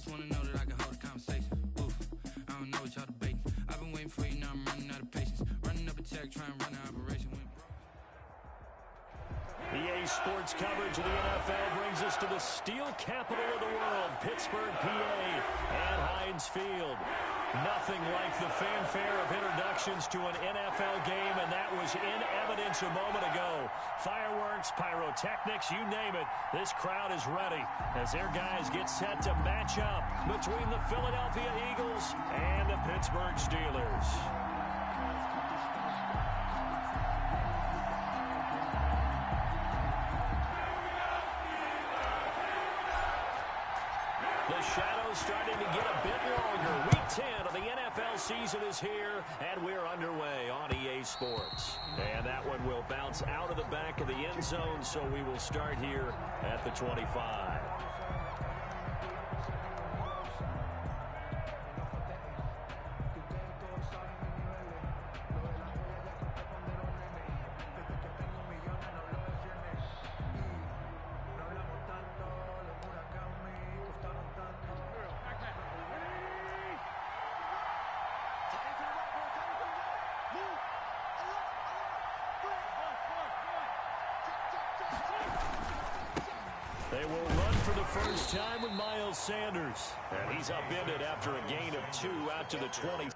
just wanna know that I can hold a conversation. Oof, I don't know what y'all debating. I've been waiting for you, now I'm running out of patience. Running up a check, trying to run an operation. EA Sports coverage of the NFL brings us to the steel capital of the world, Pittsburgh, PA, and Heinz Field. Nothing like the fanfare of introductions to an NFL game, and that was in evidence a moment ago. Fireworks, pyrotechnics, you name it, this crowd is ready as their guys get set to match up between the Philadelphia Eagles and the Pittsburgh Steelers. The shadow's starting to get a bit longer. Week 10 of the NFL season is here, and we're underway on EA Sports. And that one will bounce out of the back of the end zone, so we will start here at the 25. They will run for the first time with Miles Sanders. And he's upended after a gain of 2 out to the 20.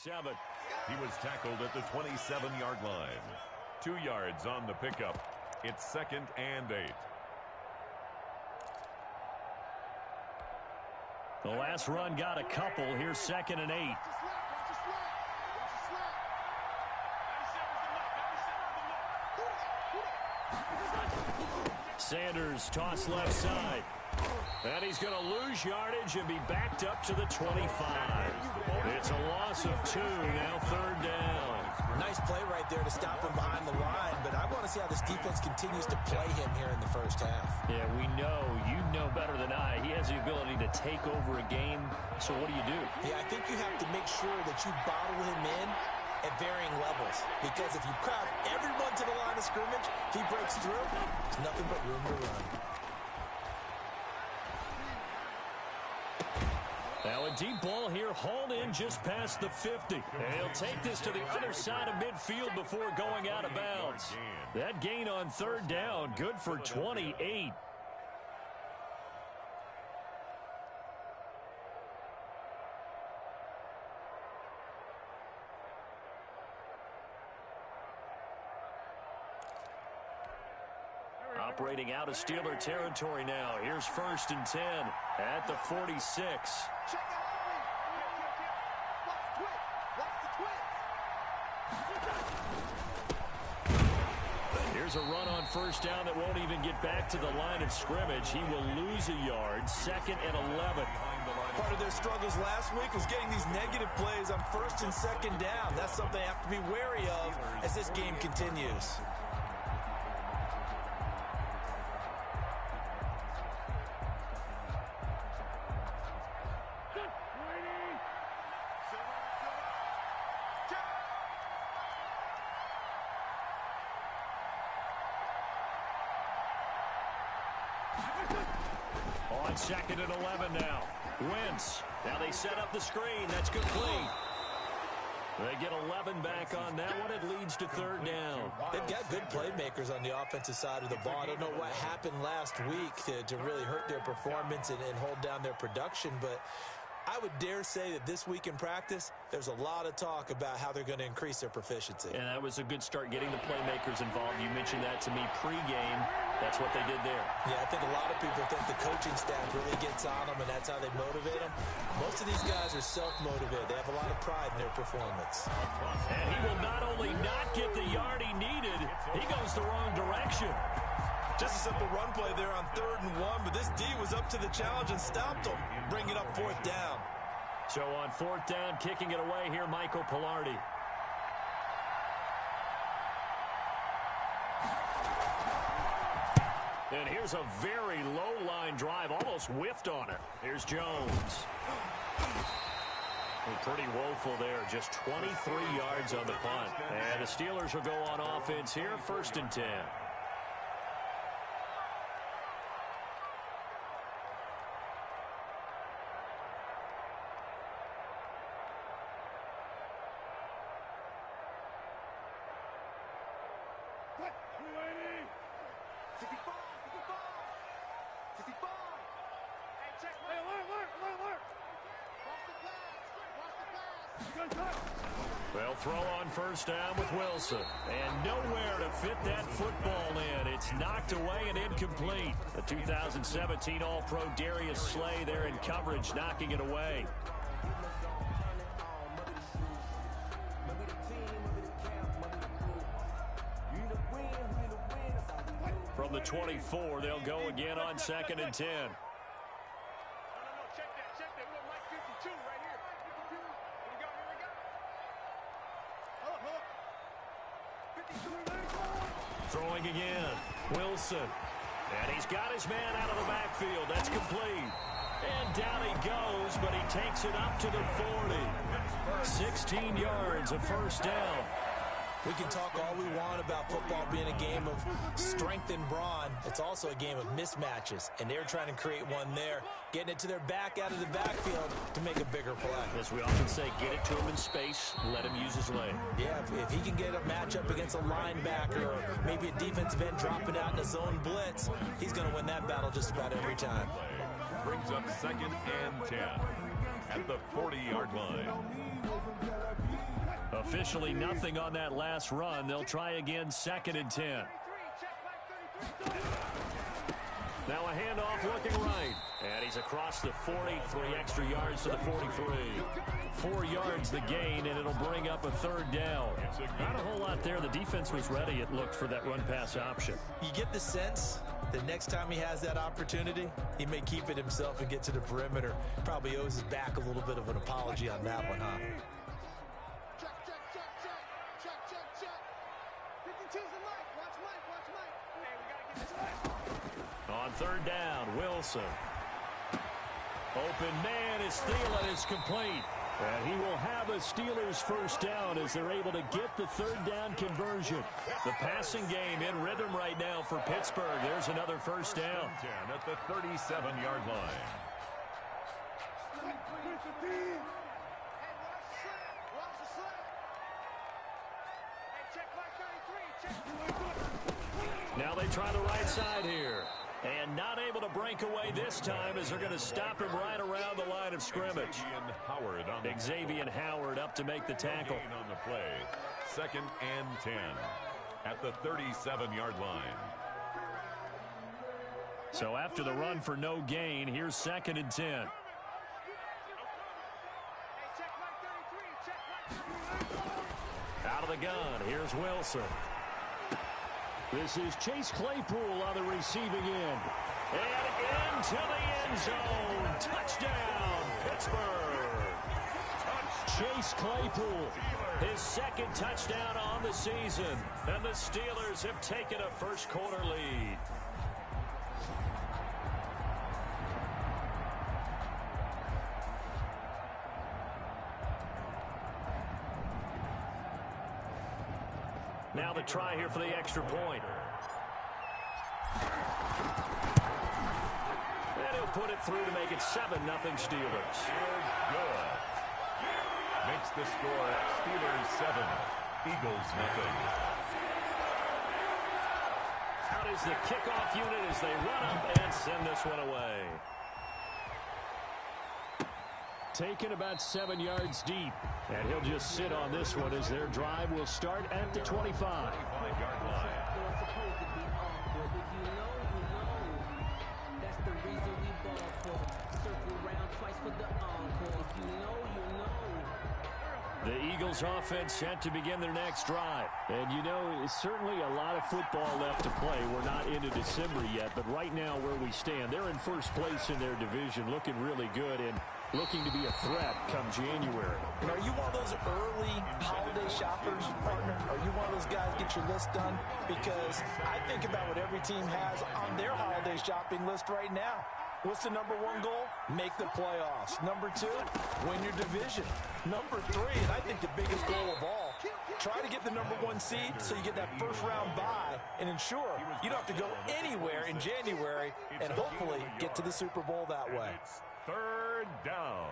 He was tackled at the 27-yard line. 2 yards on the pickup. It's 2nd and 8. The last run got a couple. Here's 2nd and 8. Sanders toss left side. And he's going to lose yardage and be backed up to the 25. It's a loss of 2, now 3rd down. Nice play right there to stop him behind the line, but I want to see how this defense continues to play him here in the first half. Yeah, we know. You know better than I. He has the ability to take over a game, so what do you do? Yeah, I think you have to make sure that you bottle him in at varying levels, because if you crowd everyone to the line of scrimmage, if he breaks through, there's nothing but room to run. Now a deep ball here, hauled in just past the 50. And he'll take this to the other side of midfield before going out of bounds. That gain on 3rd down, good for 28. Operating out of Steeler territory now. Here's 1st and 10 at the 46. Here's a run on first down that won't even get back to the line of scrimmage. He will lose a yard. 2nd and 11. Part of their struggles last week was getting these negative plays on 1st and 2nd down. That's something they have to be wary of as this game continues. On 2nd and 11 now. Wentz. Now they set up the screen. That's complete. They get 11 back on that one. It leads to 3rd down. They've got good playmakers on the offensive side of the ball. I don't know what happened last week to really hurt their performance and hold down their production, but I would dare say that this week in practice, there's a lot of talk about how they're going to increase their proficiency. And that was a good start getting the playmakers involved. You mentioned that to me pregame. That's what they did there. Yeah, I think a lot of people think the coaching staff really gets on them, and that's how they motivate them. Most of these guys are self-motivated. They have a lot of pride in their performance. And he will not only not get the yard he needed, he goes the wrong direction. Just a simple run play there on 3rd and 1, but this D was up to the challenge and stopped him, bringing up 4th down. So on 4th down, kicking it away here, Michael Pilardi. And here's a very low-line drive, almost whiffed on it. Here's Jones. Pretty woeful there, just 23 yards on the punt. And the Steelers will go on offense here, 1st and 10. They'll throw on 1st down with Wilson. And nowhere to fit that football in. It's knocked away and incomplete. The 2017 All-Pro Darius Slay there in coverage, knocking it away. From the 24, they'll go again on 2nd and 10. Throwing again, Wilson. And he's got his man out of the backfield. That's complete. And down he goes, but he takes it up to the 40. 16 yards, a 1st down. We can talk all we want about football being a game of strength and brawn. It's also a game of mismatches, and they're trying to create one there, getting it to their back out of the backfield to make a bigger play. As we often say, get it to him in space, let him use his leg. Yeah, if he can get a matchup against a linebacker or maybe a defensive end dropping out in a zone blitz, he's going to win that battle just about every time. Brings up 2nd and 10 at the 40-yard line. Officially nothing on that last run. They'll try again, 2nd and 10. Now a handoff looking right. And he's across the 43 extra yards to the 43. 4 yards the gain, and it'll bring up a 3rd down. Not a whole lot there. The defense was ready, it looked, for that run-pass option. You get the sense that next time he has that opportunity, he may keep it himself and get to the perimeter. Probably owes his back a little bit of an apology on that one, huh? On 3rd down, Wilson. Open man is Thielen, is complete. And he will have a Steelers 1st down as they're able to get the 3rd down conversion. The passing game in rhythm right now for Pittsburgh. There's another 1st down. 10 at the 37-yard line. Now they try the right side here. And not able to break away this time as they're going to stop him right around the line of scrimmage. Xavier Howard up to make the tackle. On the play, 2nd and 10 at the 37-yard line. So after the run for no gain, here's 2nd and 10. Out of the gun, here's Wilson. This is Chase Claypool on the receiving end. And into the end zone. Touchdown, Pittsburgh. Chase Claypool, his second touchdown on the season. And the Steelers have taken a first quarter lead. Now the try here for the extra point. And he'll put it through to make it 7-0 Steelers. Good. Makes the score Steelers 7, Eagles nothing. Out is the kickoff unit as they run up and send this one away. Taken about 7 yards deep. And he'll just sit on this one as their drive will start at the 25. 25-yard line. The Eagles offense set to begin their next drive. And you know, it's certainly a lot of football left to play. We're not into December yet, but right now where we stand, they're in first place in their division, looking really good and looking to be a threat come January. And are you one of those early holiday shoppers, partner? Are you one of those guys get your list done? Because I think about what every team has on their holiday shopping list right now. What's the number one goal? Make the playoffs. Number two, win your division. Number three, and I think the biggest goal of all, try to get the number one seed so you get that first round bye and ensure you don't have to go anywhere in January and hopefully get to the Super Bowl that way. It's third down.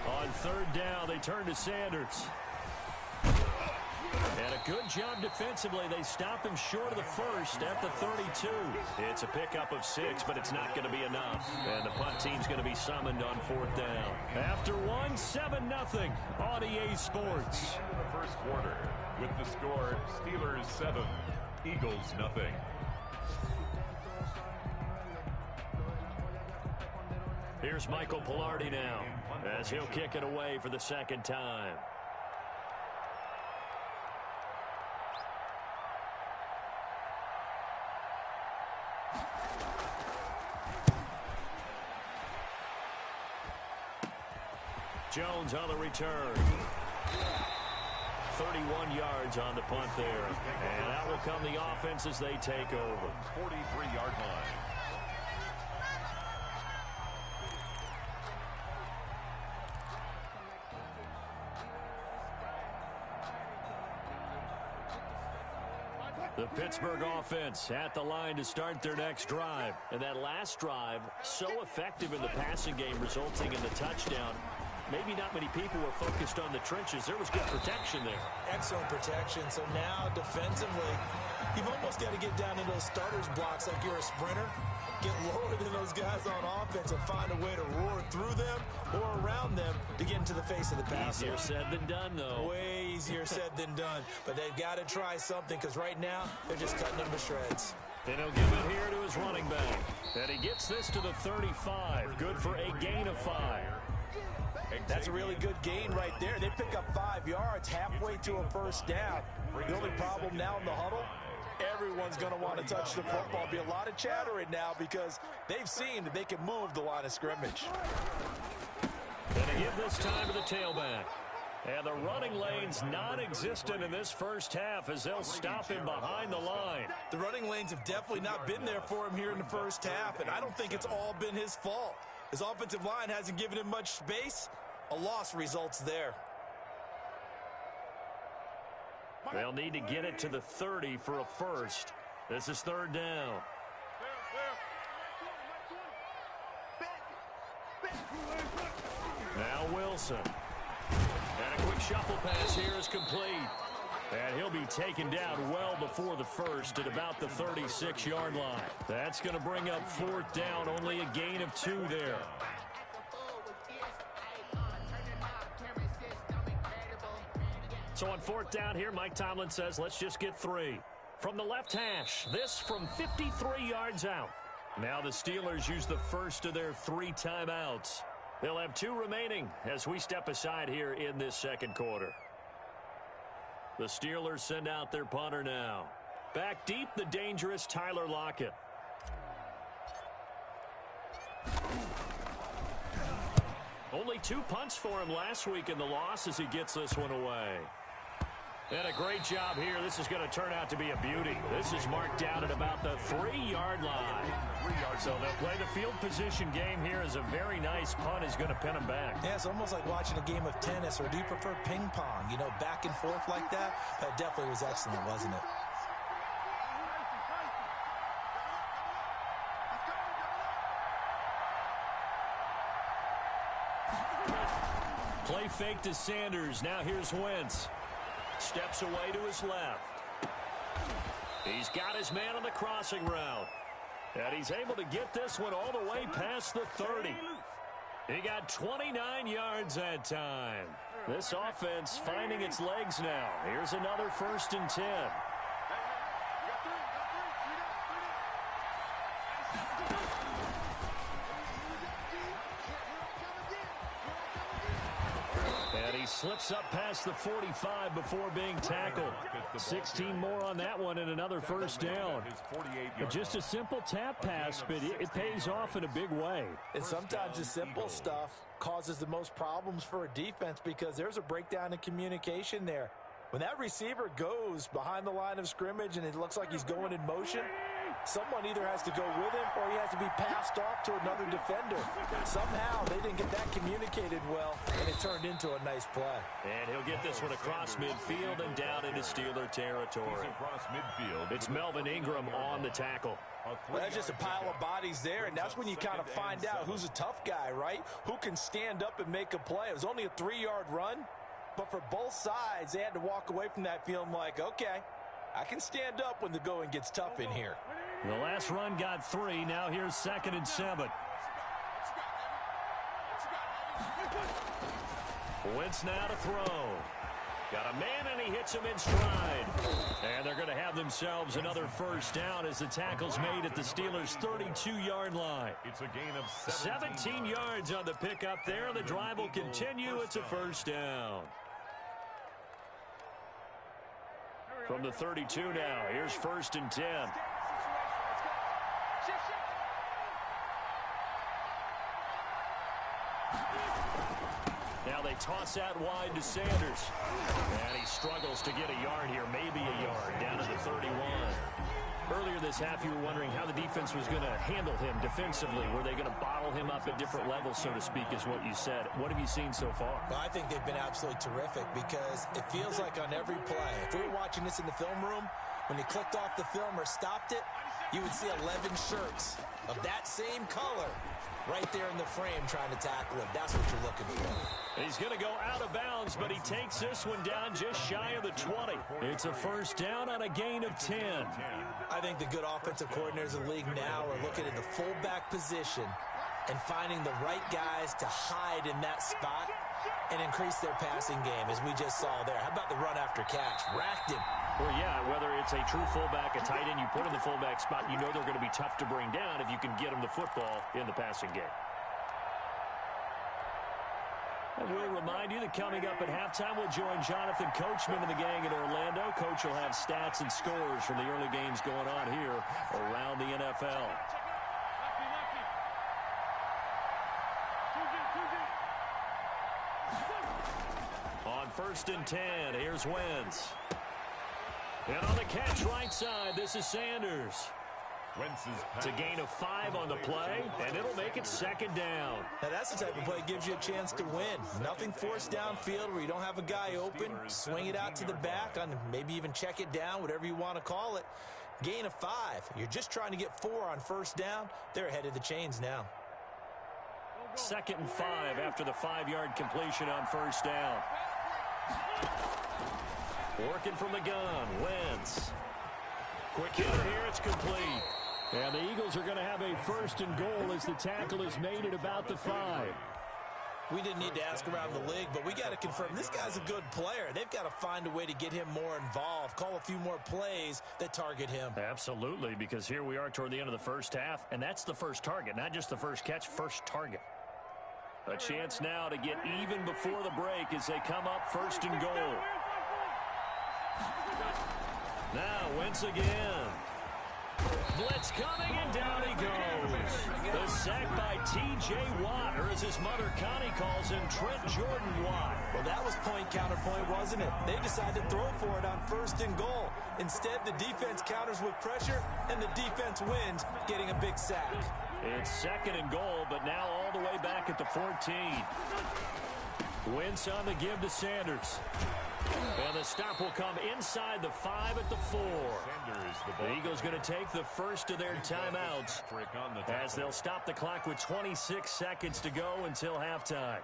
On third down, they turn to Sanders. And a good job defensively. They stop him short of the first at the 32. It's a pickup of 6, but it's not going to be enough. And the punt team's going to be summoned on fourth down. After one, 7-0 on EA Sports. Into the first quarter with the score Steelers 7, Eagles nothing. Here's Michael Pilardi now as he'll kick it away for the second time. Jones on the return. 31 yards on the punt there. And out will come the offense as they take over. 43-yard line. The Pittsburgh offense at the line to start their next drive. And that last drive, so effective in the passing game, resulting in the touchdown. Maybe not many people were focused on the trenches. There was good protection there. Excellent protection. So now defensively, you've almost got to get down in those starters blocks like you're a sprinter. Get lower than those guys on offense and find a way to roar through them or around them to get into the face of the passer. Easier said than done, though. Way easier said than done. But they've got to try something because right now they're just cutting them to shreds. And he'll give it here to his running back. And he gets this to the 35. Good for a gain of 5. That's a really good gain right there. They pick up 5 yards halfway to a first down. The only problem now in the huddle, everyone's going to want to touch the football. Be a lot of chattering now because they've seen that they can move the line of scrimmage. And they give this time to the tailback. And the running lane's non-existent in this first half as they'll stop him behind the line. The running lanes have definitely not been there for him here in the first half, and I don't think it's all been his fault. His offensive line hasn't given him much space. A loss results there. They'll need to get it to the 30 for a first. This is third down. Now Wilson. And a quick shuffle pass here is complete. And he'll be taken down well before the first at about the 36-yard line. That's going to bring up fourth down, only a gain of 2 there. So on fourth down here, Mike Tomlin says, let's just get 3. From the left hash, this from 53 yards out. Now the Steelers use the first of their 3 timeouts. They'll have 2 remaining as we step aside here in this second quarter. The Steelers send out their punter now. Back deep, the dangerous Tyler Lockett. Only 2 punts for him last week in the loss as he gets this one away. And a great job here. This is going to turn out to be a beauty. This is marked down at about the 3-yard line. So they'll play the field position game here as a very nice punt is going to pin them back. Yeah, it's almost like watching a game of tennis, or do you prefer ping pong? You know, back and forth like that? That definitely was excellent, wasn't it? Play fake to Sanders. Now here's Wentz. Steps away to his left. He's got his man on the crossing route. And he's able to get this one all the way past the 30. He got 29 yards that time. This offense finding its legs now. Here's another 1st and 10. He slips up past the 45 before being tackled. 16 more on that one and another first down. Just a simple tap pass, but it pays off in a big way. And sometimes the simple stuff causes the most problems for a defense because there's a breakdown in communication there. When that receiver goes behind the line of scrimmage and it looks like he's going in motion, someone either has to go with him or he has to be passed off to another defender. Somehow they didn't get that communicated well, and it turned into a nice play. And he'll get this one across midfield and down into Steeler territory. It's Melvin Ingram on the tackle. Well, that's just a pile of bodies there, and that's when you kind of find out who's a tough guy, right? Who can stand up and make a play. It was only a 3-yard run, but for both sides, they had to walk away from that feeling like, okay, I can stand up when the going gets tough in here. The last run got 3. Now here's 2nd and 7. Wentz now to throw. Got a man, and he hits him in stride. And they're going to have themselves another first down as the tackle's made at the Steelers' 32-yard line. It's a gain of 17 yards on the pickup there. The drive will continue. It's a first down. From the 32 now, here's 1st and 10. Now they toss out wide to Sanders. And he struggles to get a yard here, maybe a yard, down to the 31. Earlier this half, you were wondering how the defense was going to handle him defensively. Were they going to bottle him up at different levels, so to speak, is what you said. What have you seen so far? Well, I think they've been absolutely terrific because it feels like on every play, if we were watching this in the film room, when he clicked off the film or stopped it, you would see 11 shirts of that same color right there in the frame trying to tackle him. That's what you're looking for. He's going to go out of bounds, but he takes this one down just shy of the 20. It's a first down on a gain of 10. I think the good offensive coordinators in the league now are looking at the fullback position and finding the right guys to hide in that spot and increase their passing game, as we just saw there. How about the run after catch? Racked him. Well, yeah, whether it's a true fullback, a tight end you put in the fullback spot, you know they're going to be tough to bring down if you can get them the football in the passing game. And we'll remind you that coming up at halftime, we'll join Jonathan Coachman and the gang in Orlando. Coach will have stats and scores from the early games going on here around the NFL. On 1st and 10, here's Wentz. And on the catch right side, this is Sanders. It's a gain of 5 on the play, and it'll make it 2nd down. Now, that's the type of play that gives you a chance to win. Nothing forced downfield where you don't have a guy open. Swing it out to the back, on maybe even check it down, whatever you want to call it. Gain of 5. You're just trying to get 4 on 1st down. They're ahead of the chains now. 2nd and 5 after the 5-yard completion on 1st down. Working from the gun, Wentz. Quick hitter here, it's complete. And the Eagles are going to have a 1st and goal as the tackle is made at about the 5. We didn't need to ask around the league, but we got to confirm this guy's a good player. They've got to find a way to get him more involved, call a few more plays that target him. Absolutely, because here we are toward the end of the first half, and that's the first target, not just the first catch, first target. A chance now to get even before the break as they come up 1st and goal. Now Wentz again. Blitz coming, and down he goes. The sack by T.J. Watt, or as his mother Connie calls him, Trent Jordan Watt. Well, that was point counterpoint, wasn't it? They decided to throw for it on 1st and goal. Instead, the defense counters with pressure, and the defense wins, getting a big sack. It's 2nd and goal, but now all the way back at the 14. Wentz on the give to Sanders. And the stop will come inside the 5 at the 4. The Eagles going to take the first of their timeouts as they'll stop the clock with 26 seconds to go until halftime.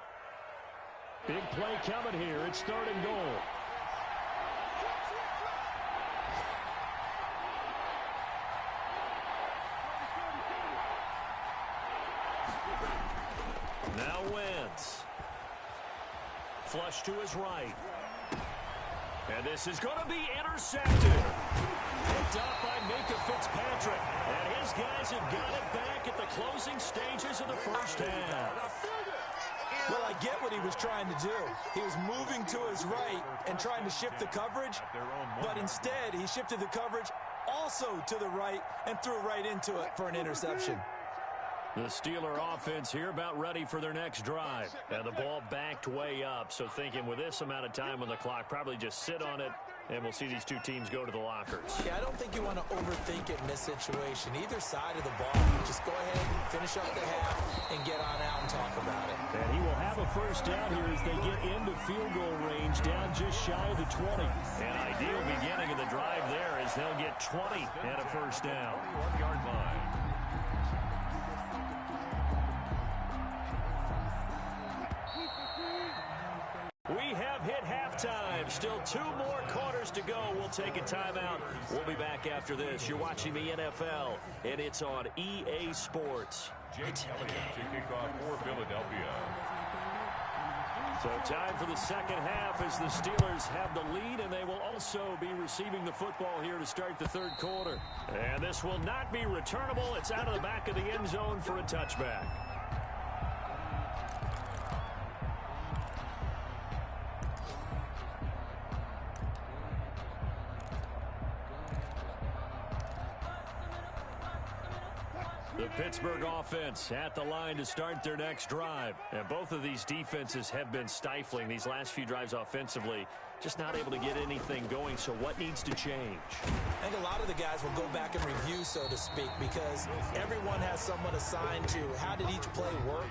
Big play coming here. It's 3rd and goal. Now Wentz. Flush to his right. And this is going to be intercepted. Picked up by Minka Fitzpatrick. And his guys have got it back at the closing stages of the first half. Well, I get what he was trying to do. He was moving to his right and trying to shift the coverage. But instead, he shifted the coverage also to the right and threw right into it for an interception. The Steeler offense here about ready for their next drive. And the ball backed way up, so thinking with this amount of time on the clock, probably just sit on it, and we'll see these two teams go to the lockers. Yeah, I don't think you want to overthink it in this situation. Either side of the ball, just go ahead and finish up the half and get on out and talk about it. And he will have a first down here as they get into field goal range, down just shy of the 20. An ideal beginning of the drive there as they'll get 20 and a first down. 1-yard line. We have hit halftime. Still 2 more quarters to go. We'll take a timeout. We'll be back after this. You're watching the NFL, and it's on EA Sports. It's in the game. To kick off for Philadelphia. So time for the second half as the Steelers have the lead, and they will also be receiving the football here to start the 3rd quarter. And this will not be returnable. It's out of the back of the end zone for a touchback. The Pittsburgh offense at the line to start their next drive. And both of these defenses have been stifling these last few drives offensively. Just not able to get anything going, so what needs to change? I think a lot of the guys will go back and review, so to speak, because everyone has someone assigned to how did each play work.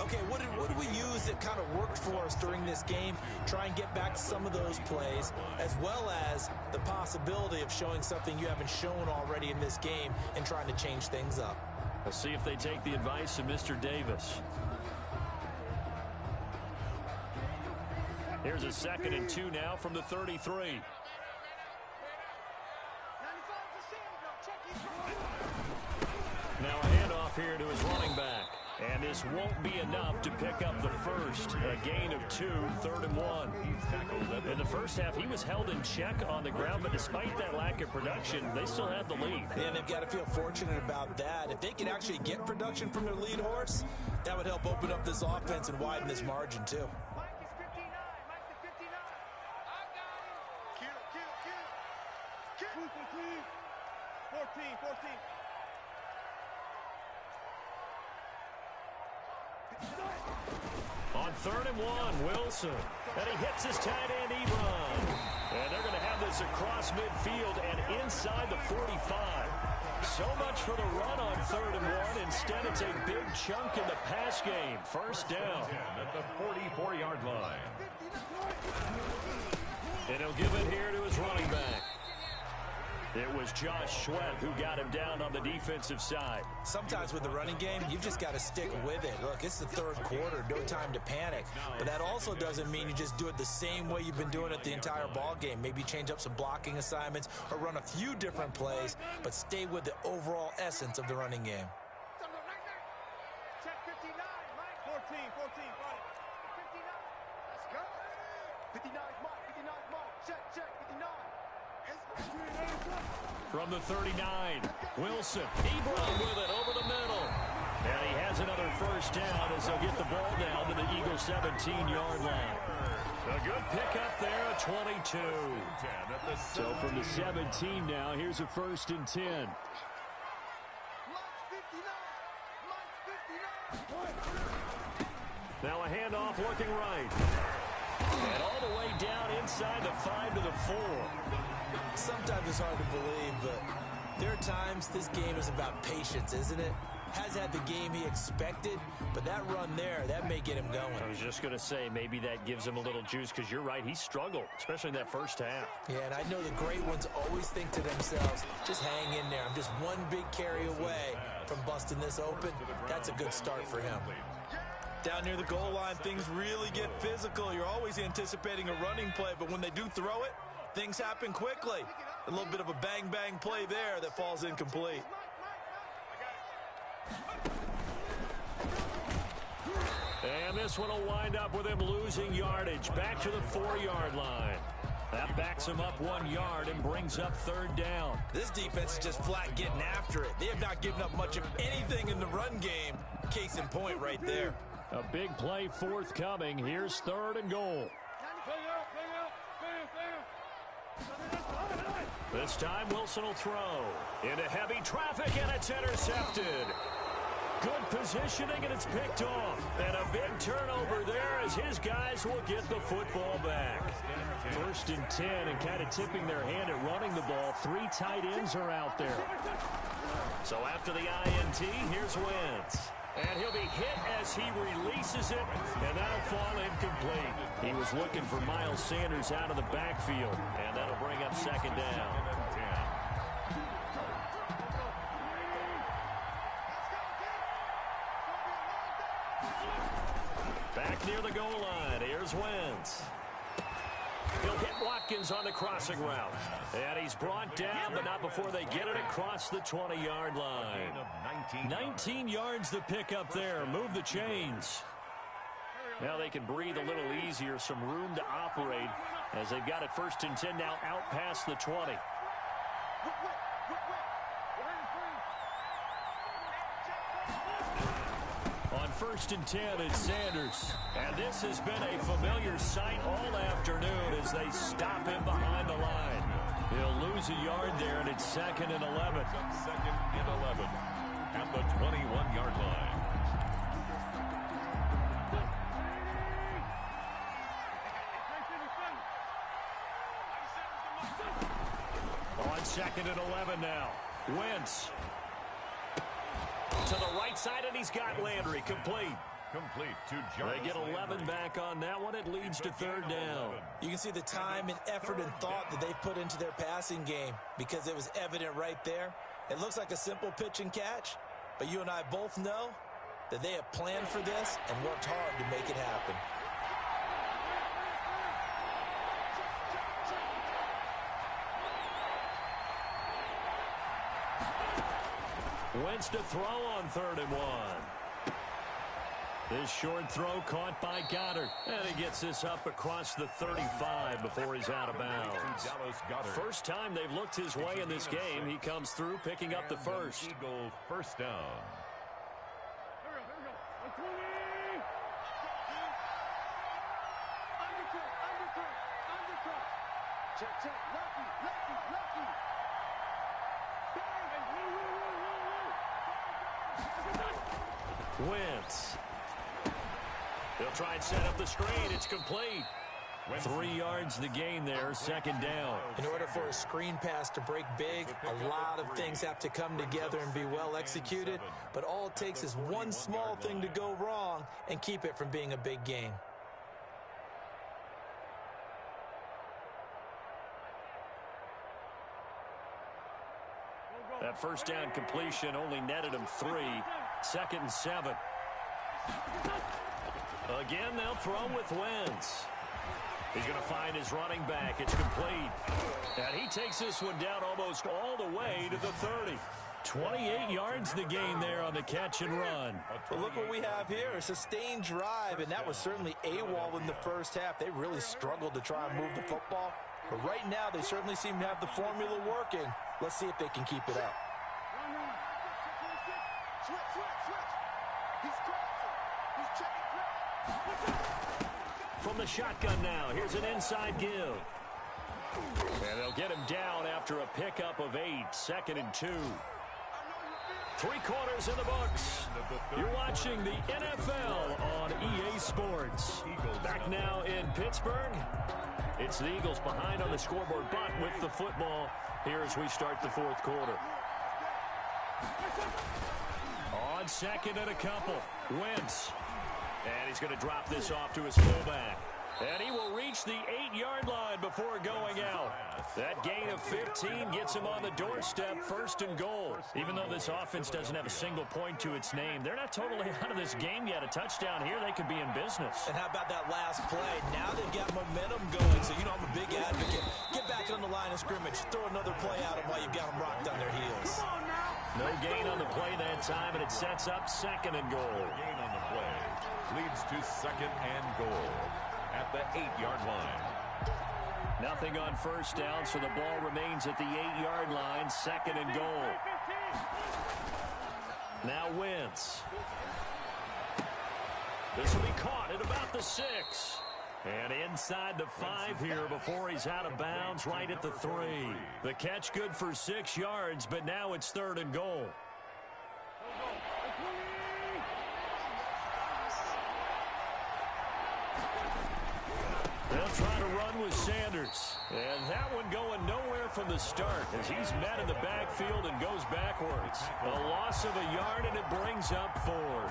Okay, what did we use that kind of worked for us during this game? Try and get back to some of those plays, as well as the possibility of showing something you haven't shown already in this game and trying to change things up. Let's see if they take the advice of Mr. Davis. Here's a 2nd and 2 now from the 33. Now a handoff here to his running back. And this won't be enough to pick up the first. A gain of 2, 3rd and 1. In the first half, he was held in check on the ground, but despite that lack of production, they still have the lead. And they've got to feel fortunate about that. If they can actually get production from their lead horse, that would help open up this offense and widen this margin, too. On 3rd and 1, Wilson. And he hits his tight end, Ebron. And they're going to have this across midfield and inside the 45. So much for the run on 3rd and 1. Instead, it's a big chunk in the pass game. First down. At the 44-yard line. And he'll give it here to his running back. It was Josh Sweat who got him down on the defensive side. Sometimes with the running game, you've just got to stick with it. Look, it's the third quarter, no time to panic. But that also doesn't mean you just do it the same way you've been doing it the entire ball game. Maybe change up some blocking assignments or run a few different plays, but stay with the overall essence of the running game. Check 59, Mike. 14, run it. 59, let's go. 59 Mike, 59 Mike. Check, 59. From the 39, Wilson. Ebron with it over the middle. And he has another first down as they'll get the ball down to the Eagles' 17-yard line. A good pickup there at 22. So from the 17 now, here's a 1st and 10. Mike 59. Now a handoff looking right. And all the way down inside the 5 to the 4. Sometimes it's hard to believe, but there are times this game is about patience, isn't it? Has had the game he expected, but that run there, that may get him going. I was just going to say, maybe that gives him a little juice, because you're right, he struggled, especially in that first half. Yeah, and I know the great ones always think to themselves, just hang in there. I'm just one big carry away from busting this open. That's a good start for him. Down near the goal line, things really get physical. You're always anticipating a running play, but when they do throw it, things happen quickly. A little bit of a bang-bang play there that falls incomplete. And this one will wind up with him losing yardage. Back to the 4-yard line. That backs him up 1 yard and brings up 3rd down. This defense is just flat getting after it. They have not given up much of anything in the run game. Case in point right there. A big play forthcoming. Here's 3rd and goal. This time Wilson will throw into heavy traffic, and it's intercepted. Good positioning, and it's picked off. And a big turnover there as his guys will get the football back. 1st and 10, and kind of tipping their hand at running the ball. 3 tight ends are out there. So after the INT, here's Wentz. And he'll be hit as he releases it, and that'll fall incomplete. He was looking for Miles Sanders out of the backfield, and that'll bring up 2nd down. Back near the goal line, here's Wentz. He'll hit Watkins on the crossing route. And he's brought down, but not before they get it across the 20-yard line. 19 yards to pick up there. Move the chains. Now they can breathe a little easier, some room to operate as they've got it 1st and 10 now out past the 20. On 1st and 10, it's Sanders. And this has been a familiar sight all afternoon as they stop him behind the line. He'll lose a yard there, and it's 2nd and 11. 2nd and 11 at the 21-yard line. On 2nd and 11 now. Wentz. To the right side, and he's got Landry. Complete to Jarvis. They get 11 back on that one. It leads to 3rd down. You can see the time and effort and thought that they've put into their passing game because it was evident right there. It looks like a simple pitch and catch, but you and I both know that they have planned for this and worked hard to make it happen. Wentz to throw on 3rd and 1. This short throw caught by Goddard. And he gets this up across the 35 before he's out of bounds. First time they've looked his way in this game. He comes through picking up the first. Eagle 1st down. Check, lucky. Wentz. They'll try and set up the screen. It's complete. 3 yards the gain there, 2nd down. In order for a screen pass to break big, a lot of things have to come together and be well executed. But all it takes is one small thing to go wrong and keep it from being a big gain. That first down completion only netted him 3. 2nd and 7. Again, they'll throw with Wentz. He's going to find his running back. It's complete. And he takes this one down almost all the way to the 30. 28 yards the gain there on the catch and run. Well, look what we have here, a sustained drive, and that was certainly AWOL in the first half. They really struggled to try and move the football. But right now, they certainly seem to have the formula working. Let's see if they can keep it up. From the shotgun now, here's an inside give. And they'll get him down after a pickup of 8. 2nd and 2. 3 quarters in the books. You're watching the NFL on EA Sports. Back now in Pittsburgh. It's the Eagles behind on the scoreboard, but with the football here as we start the 4th quarter. On 2nd and a couple. Wentz. And he's going to drop this off to his fullback. And he will reach the 8-yard line before going out. That gain of 15 gets him on the doorstep, 1st and goal. Even though this offense doesn't have a single point to its name, they're not totally out of this game yet. A touchdown here, they could be in business. And how about that last play? Now they've got momentum going, so you know I'm a big advocate. Get back on the line of scrimmage. Throw another play at them while you've got them rocked on their heels. No gain on the play that time, and it sets up 2nd and goal. Gain on the play leads to 2nd and goal at the 8-yard line. Nothing on first down, so the ball remains at the 8-yard line. 2nd and goal. Now Wentz. This will be caught at about the 6. And inside the 5 here before he's out of bounds, right at the 3. The catch good for 6 yards, but now it's 3rd and goal. They'll try to run with Sanders. And that one going nowhere from the start as he's met in the backfield and goes backwards. A loss of a yard, and it brings up 4th.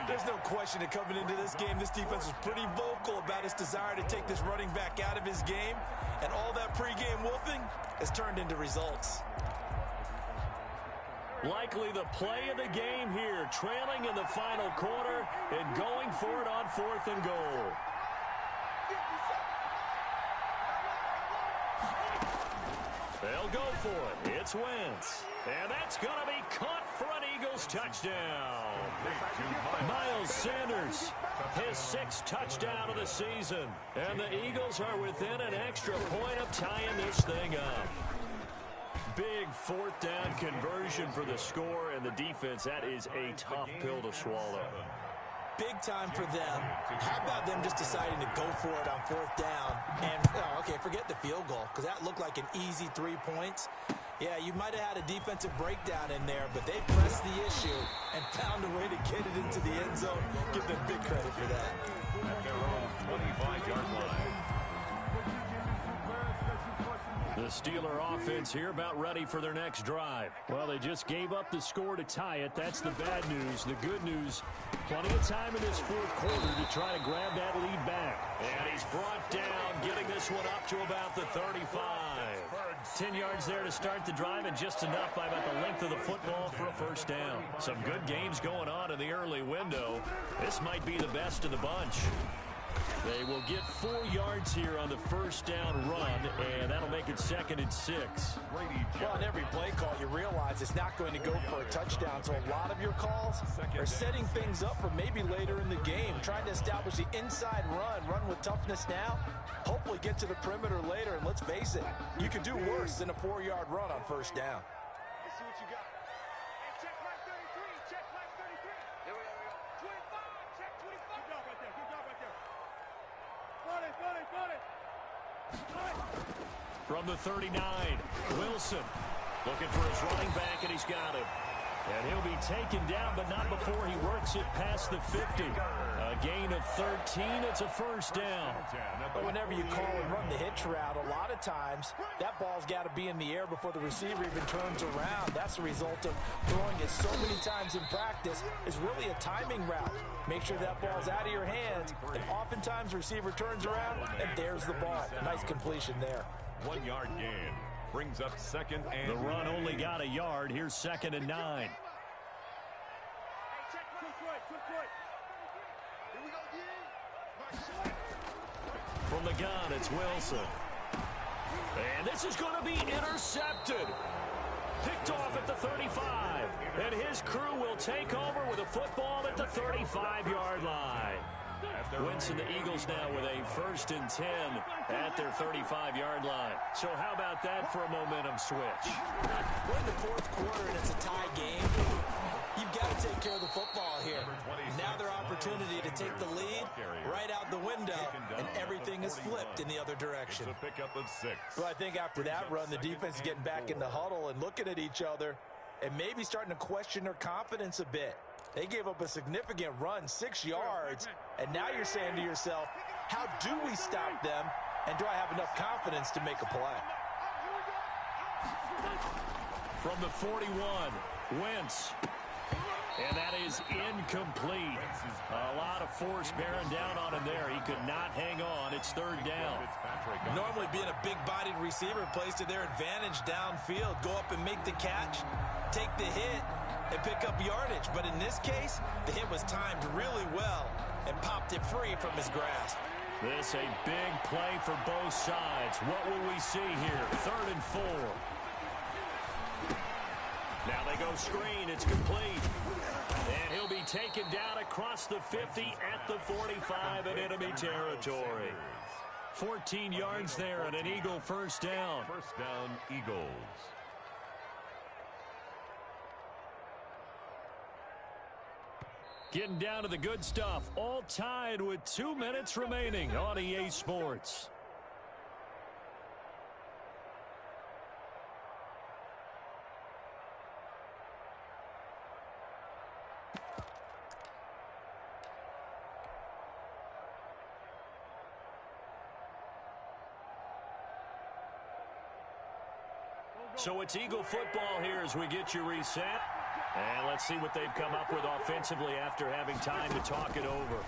There's no question that coming into this game, this defense was pretty vocal about its desire to take this running back out of his game. And all that pregame wolfing has turned into results. Likely the play of the game here, trailing in the final quarter and going for it on 4th and goal. They'll go for it. It's Wentz. And that's going to be caught for an Eagles touchdown. Miles Sanders, his 6th touchdown of the season. And the Eagles are within an extra point of tying this thing up. Big 4th down conversion for the score, and the defense, that is a tough pill to swallow. Big time for them. How about them just deciding to go for it on 4th down? And, okay, forget the field goal, because that looked like an easy 3 points. Yeah, you might have had a defensive breakdown in there, but they pressed the issue and found a way to get it into the end zone. Give them big credit for that. At their own 25-yard line. The Steeler offense here about ready for their next drive. Well, they just gave up the score to tie it. That's the bad news. The good news, plenty of time in this 4th quarter to try to grab that lead back. And he's brought down, getting this one up to about the 35. 10 yards there to start the drive, and just enough by about the length of the football for a 1st down. Some good games going on in the early window. This might be the best of the bunch. They will get 4 yards here on the 1st down run, and that'll make it 2nd and 6. Well, on every play call, you realize it's not going to go for a touchdown, so a lot of your calls are setting things up for maybe later in the game, trying to establish the inside run with toughness now, hopefully get to the perimeter later, and let's face it, you could do worse than a 4-yard run on 1st down. Let's see what you got. Hey, check flag 33, check flag 33. Here we go. 25, check 25. Good job right there, good job right there. Got it. From the 39, Wilson looking for his running back, and he's got him. And he'll be taken down, but not before he works it past the 50. A gain of 13. It's a 1st down. But whenever you call and run the hitch route, a lot of times that ball's got to be in the air before the receiver even turns around. That's the result of throwing it so many times in practice. It's really a timing route. Make sure that ball's out of your hands, and oftentimes the receiver turns around, and there's the ball. Nice completion there. 1-yard gain. Brings up second and... The run only got a yard. Here's 2nd and 9. From the gun, it's Wilson. And this is going to be intercepted. Picked off at the 35. And his crew will take over with a football at the 35-yard line. Wentz and the Eagles now with a 1st and 10 at their 35-yard line. So how about that for a momentum switch? We're in the 4th quarter and it's a tie game. You've got to take care of the football here. Now their opportunity to take the lead right out the window, and everything is flipped in the other direction. It's a pickup of 6. Well, I think after that run, the defense is getting back in the huddle and looking at each other and maybe starting to question their confidence a bit. They gave up a significant run, 6 yards, and now you're saying to yourself, how do we stop them, and do I have enough confidence to make a play? From the 41, Wentz. And that is incomplete. A lot of force bearing down on him there. He could not hang on. It's 3rd down. Normally being a big-bodied receiver plays to their advantage downfield. Go up and make the catch, take the hit, and pick up yardage. But in this case, the hit was timed really well and popped it free from his grasp. This a big play for both sides. What will we see here? 3rd and 4. Now they go screen. It's complete. And he'll be taken down across the 50 at the 45 in enemy territory. 14 yards there and an Eagle 1st down. 1st down, Eagles. Getting down to the good stuff. All tied with 2 minutes remaining on EA Sports. So it's Eagle football here as we get you reset. And let's see what they've come up with offensively after having time to talk it over.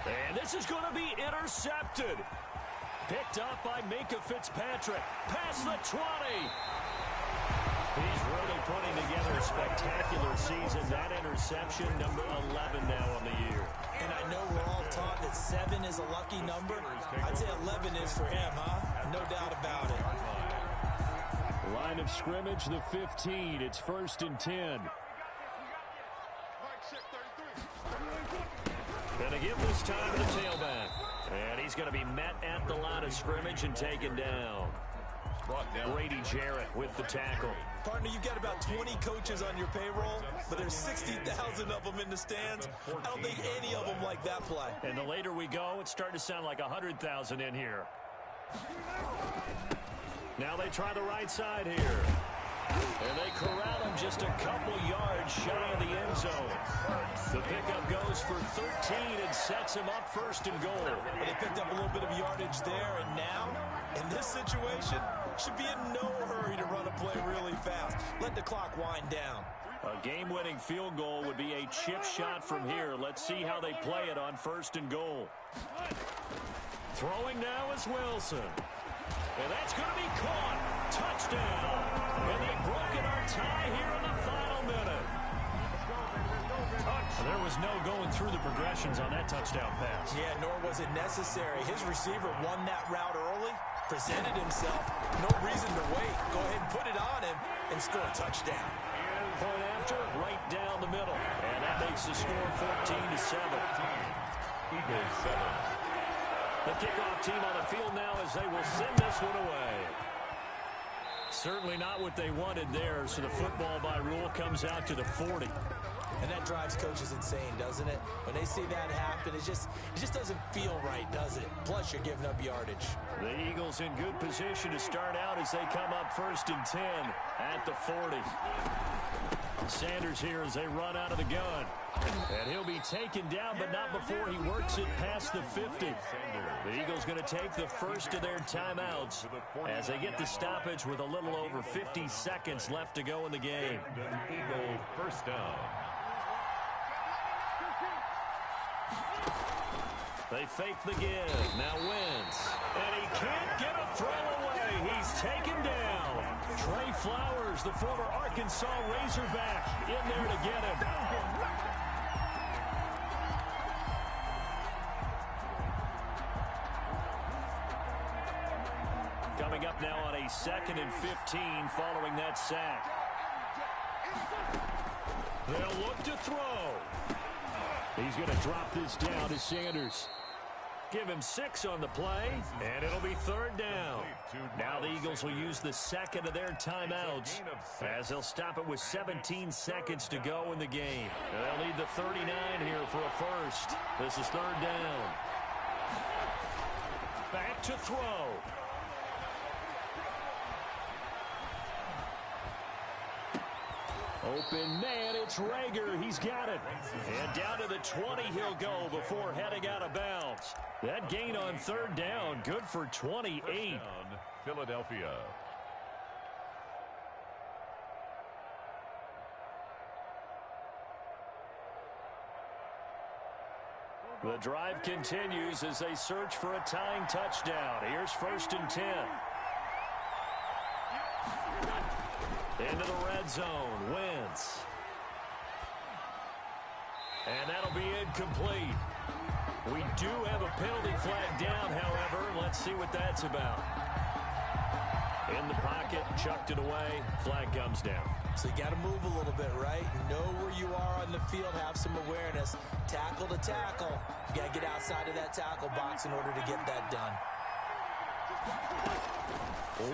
And this is going to be intercepted. Picked up by Minka Fitzpatrick. Past the 20. He's really putting together a spectacular season. That interception, number 11 now on the year. And I know we're all taught that 7 is a lucky number. I'd say 11 is for him, huh? No doubt about it. Line of scrimmage, the 15. It's 1st and 10. Gonna give this time to the tailback. And he's going to be met at the line of scrimmage and taken down. Brady Jarrett with the tackle. Partner, you've got about 20 coaches on your payroll, but there's 60,000 of them in the stands. I don't think any of them like that play. And the later we go, it's starting to sound like 100,000 in here. Now they try the right side here. And they corral him just a couple yards shy of the end zone. The pickup goes for 13 and sets him up 1st and goal. But they picked up a little bit of yardage there, and now, in this situation, should be in no hurry to run a play really fast. Let the clock wind down. A game-winning field goal would be a chip shot from here. Let's see how they play it on 1st and goal. Throwing now is Wilson. And that's going to be caught. Touchdown. And they've broken our tie here in the final minute. There was no going through the progressions on that touchdown pass. Yeah, nor was it necessary. His receiver won that route early, presented himself. No reason to wait. Go ahead and put it on him and score a touchdown. Point after, right down the middle. And that makes the score 14-7. Eagles 7. The kickoff team on the field now as they will send this one away. Certainly not what they wanted there, so the football by rule comes out to the 40. And that drives coaches insane, doesn't it? When they see that happen, it just doesn't feel right, does it? Plus, you're giving up yardage. The Eagles in good position to start out as they come up 1st and 10 at the 40. Sanders here as they run out of the gun. And he'll be taken down, but not before he works it past the 50. The Eagles going to take the first of their timeouts as they get the stoppage with a little over 50 seconds left to go in the game. Eagle 1st down. They fake the give. Now Wentz. And he can't get a throw Flowers, the former Arkansas Razorback, in there to get him. Coming up now on a 2nd and 15 following that sack. They'll look to throw. He's going to drop this down to Sanders. Give him 6 on the play, and it'll be 3rd down. Now the Eagles will use the second of their timeouts as they'll stop it with 17 seconds to go in the game. They'll need the 39 here for a first. This is 3rd down. Back to throw. Open man, it's Rager. He's got it. And down to the 20 he'll go before heading out of bounds. That gain on 3rd down, good for 28. Philadelphia. The drive continues as they search for a tying touchdown. Here's 1st and 10. Into the red zone. Wentz. And that'll be incomplete. We do have a penalty flag down, however. Let's see what that's about. In the pocket, chucked it away. Flag comes down. So you got to move a little bit, right? Know where you are on the field, have some awareness. Tackle to tackle. You got to get outside of that tackle box in order to get that done.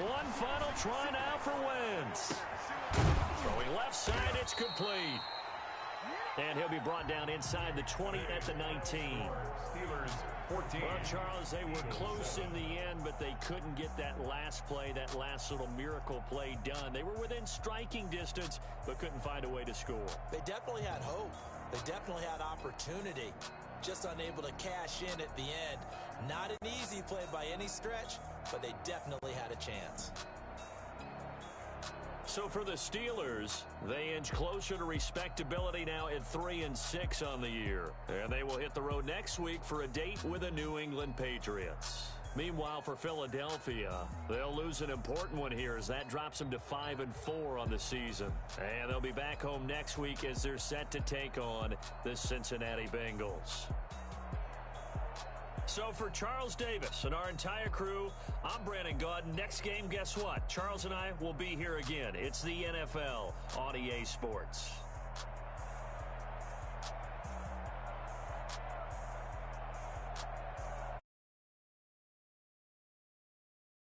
One final try now for Wentz. Throwing left side, it's complete. And he'll be brought down inside the 20 at the 19. Steelers 14. Well, Charles, they were close in the end, but they couldn't get that last play, that last little miracle play done. They were within striking distance, but couldn't find a way to score. They definitely had hope. They definitely had opportunity. Just unable to cash in at the end. Not an easy play by any stretch, but they definitely had a chance. So for the Steelers, they inch closer to respectability now at 3-6 on the year. And they will hit the road next week for a date with the New England Patriots. Meanwhile, for Philadelphia, they'll lose an important one here as that drops them to 5-4 on the season. And they'll be back home next week as they're set to take on the Cincinnati Bengals. So for Charles Davis and our entire crew, I'm Brandon Gaudin. Next game, guess what? Charles and I will be here again. It's the NFL on EA Sports.